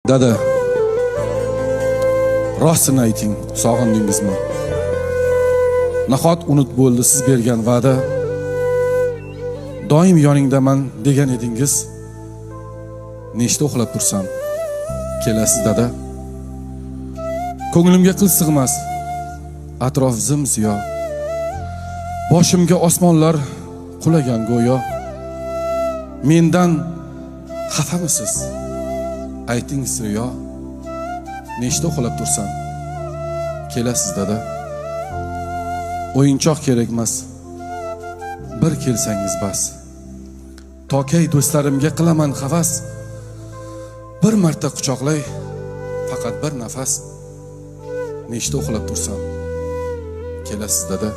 Dada, rostini ayting, sog'indingizmi? Nahot unut bo'ldi siz bergan va'da? Doim yoningdaman degan edingiz. Nechta uxlab tursam, kelasiz dada. Ko'nglimga qil sig'mas, atrof zim-ziyo. Boshimga osmonlar qulagan go'yo. Mendan xafamisiz? Ayting siryo. Nechta uxlab tursam, kelasiz dada. O'yinchoq kerak emas, bir kelsangiz bas. Tokay do'stlarimga qilaman havas. Bir marta quchoqlay, faqat bir nafas. Nechta uxlab tursam, kelasiz dada.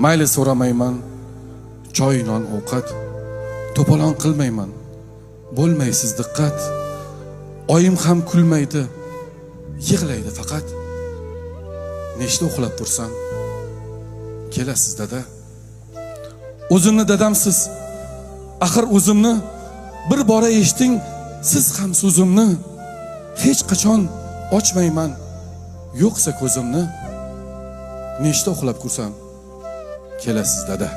Mayli so'ramayman, choy, non, ovqat. To'polon qilmayman, bo'lmaysiz diqqat. Oyim ham kulmaydi, yig'laydi faqat. Nechta uxlab tursam, kelasiz dada. O'zimni dadamsiz, axir o'zimni bir bora eshiting siz ham so'zimni. Hech qachon ochmayman, yo'qsa ko'zimni. Nechta uxlab tursam, kelasiz dada.